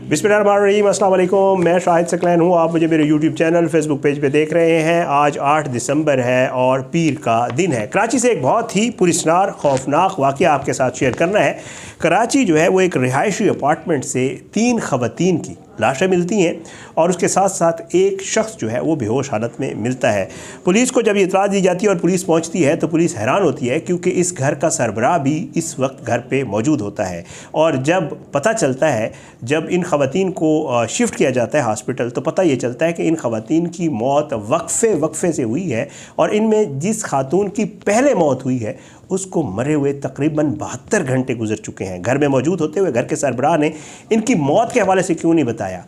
बिस्मिल्लाहिर्रहमानिर्रहीम, अस्सलाम वालेकुम। मैं शाहिद सकलैन हूँ। आप मुझे मेरे यूट्यूब चैनल फेसबुक पेज पे देख रहे हैं। आज 8 दिसंबर है और पीर का दिन है। कराची से एक बहुत ही पुरस्नार खौफनाक वाक़या आपके साथ शेयर करना है। कराची जो है वो एक रिहायशी अपार्टमेंट से 3 ख़वातीन की लाशें मिलती हैं और उसके साथ साथ एक शख्स जो है वो बेहोश हालत में मिलता है। पुलिस को जब ये इतला दी जाती है और पुलिस पहुंचती है तो पुलिस हैरान होती है, क्योंकि इस घर का सरबराह भी इस वक्त घर पे मौजूद होता है। और जब पता चलता है, जब इन ख़वातीन को शिफ्ट किया जाता है हॉस्पिटल, तो पता ये चलता है कि इन ख़वातीन की मौत वक्फे से हुई है और इनमें जिस खातून की पहले मौत हुई है उसको मरे हुए तकरीबन 72 घंटे गुजर चुके हैं। घर में मौजूद होते हुए घर के सरबराह ने इनकी मौत के हवाले से क्यों नहीं बताया।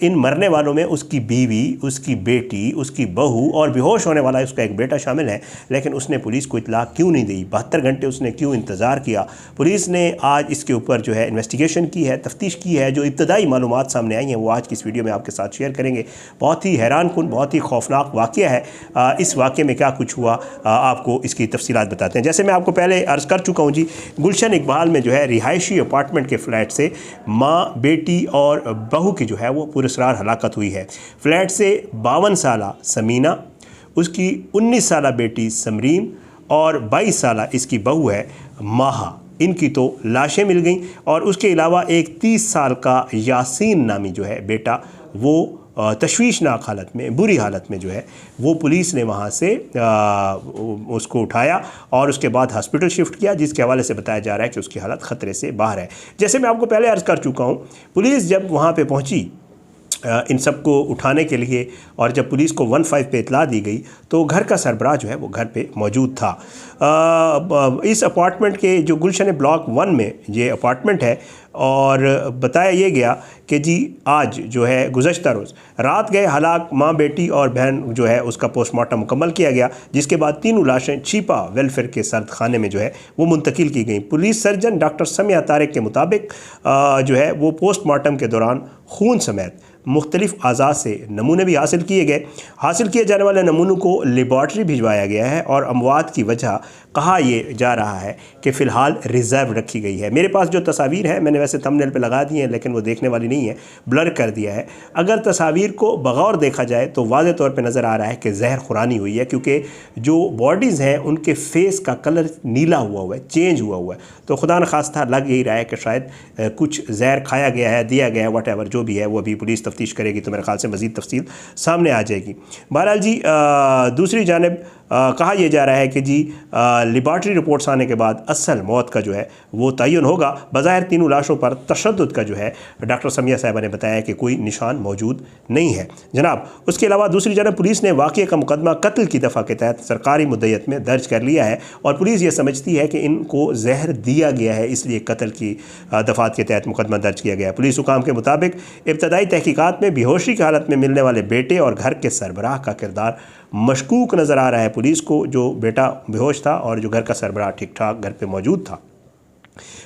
इन मरने वालों में उसकी बीवी, उसकी बेटी, उसकी बहू और बेहोश होने वाला उसका एक बेटा शामिल है, लेकिन उसने पुलिस को इतला क्यों नहीं दी। 72 घंटे उसने क्यों इंतज़ार किया। पुलिस ने आज इसके ऊपर जो है इन्वेस्टिगेशन की है, तफ्तीश की है। जो इब्तदाई मालूमात सामने आई हैं वो आज की इस वीडियो में आपके साथ शेयर करेंगे। बहुत ही हैरानकुन, बहुत ही खौफनाक वाक़या है। इस वाक़े में क्या कुछ हुआ, आपको इसकी तफसीलात बताते हैं। जैसे मैं आपको पहले अर्ज़ कर चुका हूँ जी, गुलशन इकबाल में जो है रिहायशी अपार्टमेंट के फ्लैट से माँ, बेटी और बहू की जो है वो पुरस्कार हलाकत हुई है। फ्लैट से 52 साला समीना, उसकी 19 साला बेटी समरीन और 22 साला इसकी बहू है माहा, इनकी तो लाशें मिल गईं। और उसके अलावा एक 30 साल का यासीन नामी जो है बेटा, वो तशवीशनाक हालत में, बुरी हालत में जो है वो पुलिस ने वहाँ से उसको उठाया और उसके बाद हॉस्पिटल शिफ्ट किया, जिसके हवाले से बताया जा रहा है कि उसकी हालत ख़तरे से बाहर है। जैसे मैं आपको पहले अर्ज़ कर चुका हूँ, पुलिस जब वहाँ पे पहुँची इन सब को उठाने के लिए और जब पुलिस को 15 पे इतला दी गई तो घर का सरबराह जो है वो घर पे मौजूद था। इस अपार्टमेंट के जो गुलशन ब्लॉक 1 में ये अपार्टमेंट है और बताया ये गया कि जी आज जो है गुज़श्ता रोज़ रात गए हलाक माँ, बेटी और बहन जो है उसका पोस्टमार्टम मुकम्मल किया गया, जिसके बाद तीनों लाशें छिपा वेलफेयर के सर्द खाने में जो है वो मुंतकिल की गई। Police surgeon doctor Samiya Tariq के मुताबिक जो है वो पोस्टमार्टम के दौरान खून समेत मुख्तलिफ़ अज़ा से नमूने भी हासिल किए गए। हासिल किए जाने वाले नमूनों को लेबॉर्ट्री भिजवाया गया है और अमवात की वजह कहा यह जा रहा है कि फ़िलहाल रिज़र्व रखी गई है। मेरे पास जो तस्वीर है मैंने वैसे थंबनेल पे लगा दी हैं, लेकिन वो देखने वाली नहीं है, ब्लर कर दिया है। अगर तस्वीर को बगौर देखा जाए तो वाज़े तौर पे नज़र आ रहा है कि जहर खुरानी हुई है, क्योंकि जो बॉडीज़ हैं उनके फेस का कलर नीला हुआ है, चेंज हुआ है। तो खुदा न खास्ता लग यही रहा है कि शायद कुछ जहर खाया गया है, दिया गया है, वट एवर जो भी है वो अभी पुलिस तफ्तीश करेगी तो मेरे ख्याल से मज़ीद तफसील सामने आ जाएगी। बहरहाल जी, दूसरी जानिब कहा यह जा रहा है कि जी लेबॉर्ट्री रिपोर्ट्स आने के बाद असल मौत का जो है वो तयन होगा। बज़ाहिर तीनों लाशों पर तशद्दुद का जो है डॉक्टर समिया साहिबा ने बताया कि कोई निशान मौजूद नहीं है जनाब। उसके अलावा दूसरी जानब पुलिस ने वाक़ये का मुकदमा कत्ल की दफ़ा के तहत सरकारी मुद्दत में दर्ज कर लिया है और पुलिस ये समझती है कि इनको जहर दिया गया है, इसलिए कत्ल की दफ़ात के तहत मुकदमा दर्ज किया गया है। पुलिस हुकाम के मुताबिक इब्तदाई तहकीकात में बेहोशी की हालत में मिलने वाले बेटे और घर के सरबराह का किरदार मशकूक नज़र आ रहा है पुलिस को। जो बेटा बेहोश था और जो घर का सरबराह ठीक ठाक घर पे मौजूद था।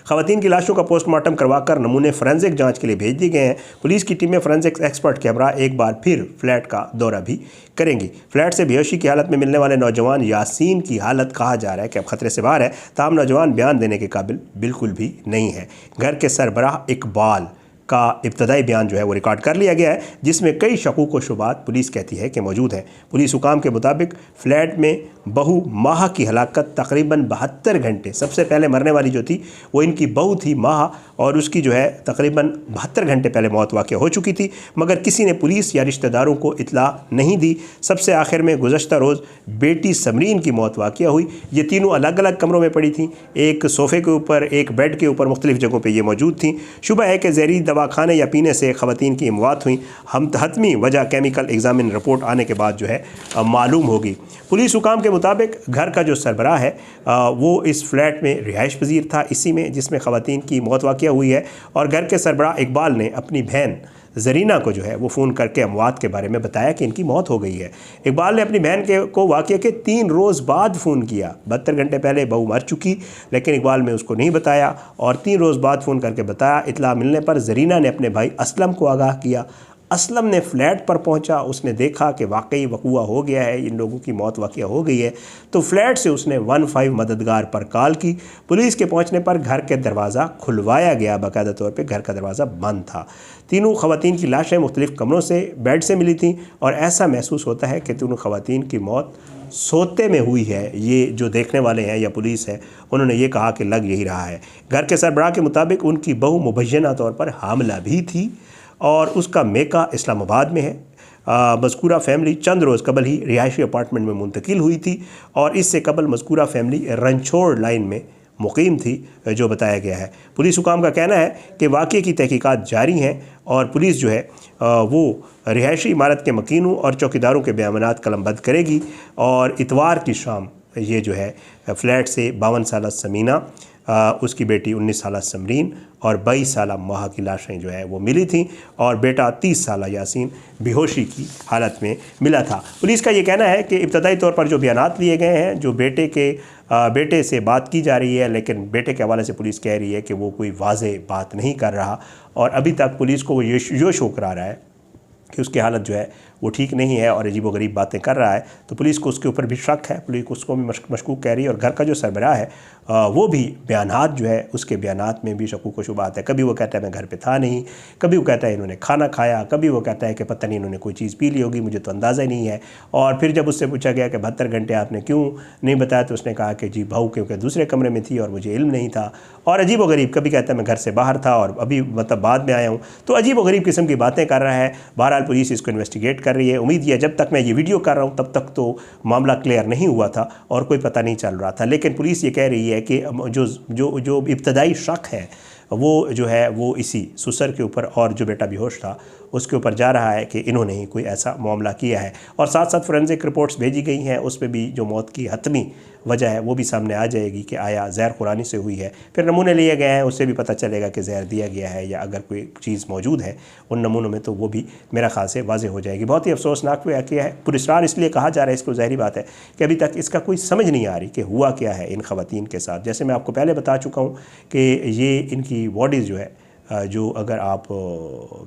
ख़वातीन की लाशों का पोस्टमार्टम करवाकर नमूने फोरेंसिक जांच के लिए भेज दिए गए हैं। पुलिस की टीमें फोरेंसिक एक्सपर्ट के हमरा एक बार फिर फ्लैट का दौरा भी करेंगी। फ्लैट से बेहोशी की हालत में मिलने वाले नौजवान यासीन की हालत कहा जा रहा है कि अब खतरे से बाहर है, ताहम नौजवान बयान देने के काबिल बिल्कुल भी नहीं है। घर के सरबराह इकबाल का इब्तदाई बयान जो है वो रिकॉर्ड कर लिया गया है, जिसमें कई शकूक व शुबात पुलिस कहती है कि मौजूद हैं। पुलिस हुकाम के मुताबिक फ़्लैट में बहू माह की हलाकत तकरीबन 72 घंटे, सबसे पहले मरने वाली जो थी वो इनकी बहू थी माह, और उसकी जो है तकरीबन 72 घंटे पहले मौत वाक़या हो चुकी थी, मगर किसी ने पुलिस या रिश्तेदारों को इतला नहीं दी। सबसे आखिर में गुज़श्ता रोज़ बेटी समरीन की मौत वाक़या हुई। ये तीनों अलग अलग कमरों में पड़ी थी, एक सोफ़े के ऊपर, एक बेड के ऊपर, मुख्तलिफ़ जगहों पर ये मौजूद थी। शुबह है कि जहरी दवा खाने या पीने से ख़वातीन की अमवात हुई। हम हतमी वजह केमिकल एग्जामिन रिपोर्ट आने के बाद जो है मालूम होगी। पुलिस हुकाम के मुताबिक घर का जो सरबराह है वो इस फ्लैट में रिहाइश पजीर था, इसी में जिसमें ख़वातीन की मौत वाक़या हुई है। और घर के सरबराह इकबाल ने अपनी बहन ज़रीना को जो है वो फ़ोन करके अमवात के बारे में बताया कि इनकी मौत हो गई है। इकबाल ने अपनी बहन को वाक़ये के 3 रोज़ बाद फ़ोन किया। 72 घंटे पहले बहू मर चुकी, लेकिन इकबाल ने उसको नहीं बताया और 3 रोज़ बाद फ़ोन करके बताया। इतला मिलने पर ज़रीना ने अपने भाई असलम को आगाह किया असलम ने फ्लैट पर पहुंचा, उसने देखा कि वाकई वक़ूआ हो गया है, इन लोगों की मौत वाक़या हो गई है, तो फ्लैट से उसने 15 मददगार पर कॉल की। पुलिस के पहुंचने पर घर के दरवाज़ा खुलवाया गया, बाकायदा तौर पे घर का दरवाज़ा बंद था। तीनों ख़वातीन की लाशें मुख्तलिफ़ कमरों से बेड से मिली थीं और ऐसा महसूस होता है कि तीनों ख़वातीन की मौत सोते में हुई है। ये जो देखने वाले हैं या पुलिस है, उन्होंने ये कहा कि लग यही रहा है। घर के सरबराह के मुताबिक उनकी बहू मुबैना तौर पर हामिला भी थी और उसका मेका इस्लामाबाद में है। मज़कूरा फैमिली चंद रोज़ कबल ही रिहायशी अपार्टमेंट में मुंतकिल हुई थी और इससे कबल मज़कूरा फैमिली रंछोड़ लाइन में मुकीम थी, जो बताया गया है। पुलिस हुकाम का कहना है कि वाक़े की तहकीकात जारी हैं और पुलिस जो है वो रिहायशी इमारत के मकीनों और चौकीदारों के बयानात कलमबंद करेगी और इतवार की शाम ये जो है फ्लैट से 52 साला समीना, उसकी बेटी 19 साला समरीन और 22 साला माह की लाशें जो है वो मिली थीं और बेटा 30 साला यासीन बेहोशी की हालत में मिला था। पुलिस का ये कहना है कि इब्तदाई तौर पर जो बयानात लिए गए हैं, जो बेटे से बात की जा रही है, लेकिन बेटे के हवाले से पुलिस कह रही है कि वो कोई वाज़ेह बात नहीं कर रहा और अभी तक पुलिस को वो ये शो करा रहा है कि उसकी हालत जो है वो ठीक नहीं है और अजीबोगरीब बातें कर रहा है। तो पुलिस को उसके ऊपर भी शक है, पुलिस उसको भी मशकूक कह रही है और घर का जो सरबराह है वो भी बयानात जो है उसके बयानात में भी शकूक व शुबात है। कभी वो कहता है मैं घर पे था नहीं, कभी वो कहता है इन्होंने खाना खाया, कभी वो कहता है कि पता नहीं इन्होंने कोई चीज़ पी ली होगी, मुझे तो अंदाज़ा ही नहीं है। और फिर जब उससे पूछा गया कि 72 घंटे आपने क्यों नहीं बताया, तो उसने कहा कि जी बहू क्योंकि दूसरे कमरे में थी और मुझे इल्म नहीं था। और अजीबोगरीब कभी कहता है मैं घर से बाहर था और अभी मतलब बाद में आया हूँ। तो अजीबोगरीब किस्म की बातें कर रहा है। बहरहाल पुलिस इसको इन्वेस्टिगेट कर रही है। उम्मीद है जब तक मैं ये वीडियो कर रहा हूँ तब तक तो मामला क्लियर नहीं हुआ था और कोई पता नहीं चल रहा था, लेकिन पुलिस ये कह रही है कि जो इब्तदाई शक है वो जो है वो इसी सुसर के ऊपर और जो बेटा बेहोश था उसके ऊपर जा रहा है कि इन्होंने ही कोई ऐसा मामला किया है। और साथ साथ फोरेंसिक रिपोर्ट्स भेजी गई हैं, उसमें भी जो मौत की हतमी वजह है वो भी सामने आ जाएगी कि आया जहर खुरानी से हुई है। फिर नमूने लिए गए हैं, उससे भी पता चलेगा कि जहर दिया गया है या अगर कोई चीज़ मौजूद है उन नमूनों में तो वो भी मेरा ख्याल से वाज़ेह हो जाएगी। बहुत ही अफसोसनाक वाक़या है। पुरस्कार इसलिए कहा जा रहा है इसको, ज़ाहिरी बात है कि अभी तक इसका कोई समझ नहीं आ रही कि हुआ क्या है इन ख़वातीन के साथ। जैसे मैं आपको पहले बता चुका हूँ कि ये इनकी बॉडीज़ जो है जो अगर आप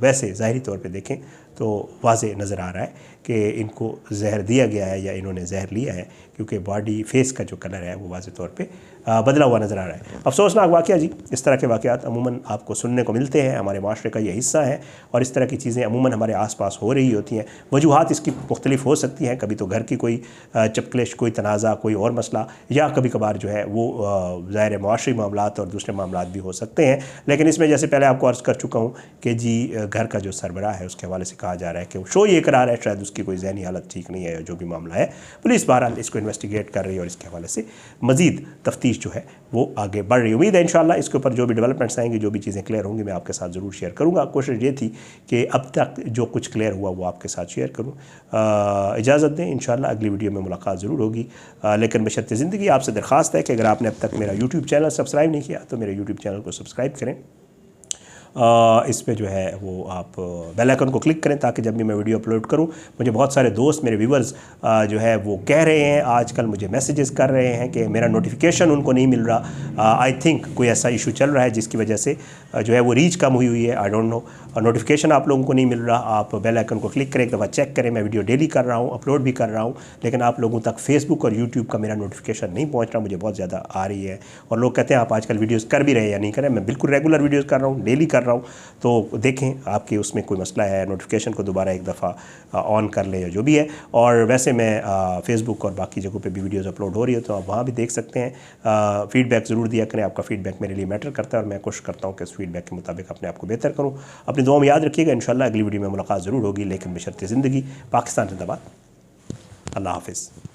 वैसे ज़ाहिरी तौर पे देखें तो वाज़ेह नज़र आ रहा है कि इनको जहर दिया गया है या इन्होंने जहर लिया है, क्योंकि बॉडी फेस का जो कलर है वो वाज़ेह तौर पे बदला हुआ नज़र आ रहा है। अफसोसनाक वाक़या जी। इस तरह के वाक़यात अमूमन आपको सुनने को मिलते हैं, हमारे माशरे का ये हिस्सा है और इस तरह की चीज़ें अमूमन हमारे आस पास हो रही होती हैं। वजूहात इसकी मुख्तलिफ हो सकती हैं, कभी तो घर की कोई चपकलिश, कोई तनाज़ा, कोई और मसला, या कभी कभार जो है वो ज़ाहिर माशरी मामलात और दूसरे मामलात भी हो सकते हैं। लेकिन इसमें जैसे पहले आपको अर्ज़ कर चुका हूँ कि जी घर का जो सरबराह है उसके हवाले से कहा जा रहा है कि वो शो ये करा रहा है शायद उसकी कोई ज़हनी हालत ठीक नहीं है, जो भी मामला है। पुलिस बहरहाल इसको इन्वेस्टिगेट कर रही है और इसके हवाले से मज़ीद तफ्तीश जो है वो आगे बढ़ रही है। उम्मीद है इंशाल्लाह इसके ऊपर जो भी डेवलपमेंट्स आएंगी, जो भी चीज़ें क्लियर होंगी, मैं आपके साथ ज़रूर शेयर करूँगा। कोशिश ये थी कि अब तक जो कुछ क्लियर हुआ वो आपके साथ शेयर करूँ। इजाज़त दें, इंशाल्लाह अगली वीडियो में मुलाकात ज़रूर होगी। लेकिन बशर्ते ज़िंदगी आपसे दरख्वास्त है कि अगर आपने अब तक मेरा यूट्यूब चैनल सब्सक्राइब नहीं किया तो मेरे यूट्यूब चैनल को सब्सक्राइब करें। इस पे जो है वो आप बेल आइकन को क्लिक करें ताकि जब भी मैं वीडियो अपलोड करूं, मुझे बहुत सारे दोस्त, मेरे व्यूवर्स जो है वो कह रहे हैं, आजकल मुझे मैसेजेस कर रहे हैं कि मेरा नोटिफिकेशन उनको नहीं मिल रहा। आई थिंक कोई ऐसा इशू चल रहा है जिसकी वजह से जो है वो रीच कम हुई है, आई डोंट नो। और नोटिफिकेशन आप लोगों को नहीं मिल रहा, आप बेल आइकन को क्लिक करें, एक दफ़ा चेक करें। मैं वीडियो डेली कर रहा हूँ, अपलोड भी कर रहा हूँ, लेकिन आप लोगों तक फेसबुक और यूट्यूब का मेरा नोटिफिकेशन नहीं पहुँच रहा। मुझे बहुत ज़्यादा आ रही है और लोग कहते हैं आप आजकल वीडियोज़ कर भी रहे हैं या नहीं करें। मैं बिल्कुल रेगुलर वीडियोज़ कर रहा हूँ, डेली कर रहा हूँ। तो देखें आपके उसमें कोई मसला है, नोटिफिकेशन को दोबारा एक दफ़ा ऑन कर लें या जो भी है। और वैसे मैं फेसबुक और बाकी जगहों पे भी वीडियोस अपलोड हो रही हो तो आप वहाँ भी देख सकते हैं। फ़ीडबैक ज़रूर दिया करें, आपका फ़ीडबैक मेरे लिए मैटर करता है और मैं कोशिश करता हूँ कि उस फीडबैक के मुताबिक अपने आप को बेहतर करूँ। अपनी दुआ में याद रखिएगा, इंशाल्लाह अगली वीडियो में मुलाकात ज़रूर होगी, लेकिन बशर्ते ज़िंदगी। पाकिस्तान जिंदाबाद। अल्लाह हाफ़िज़।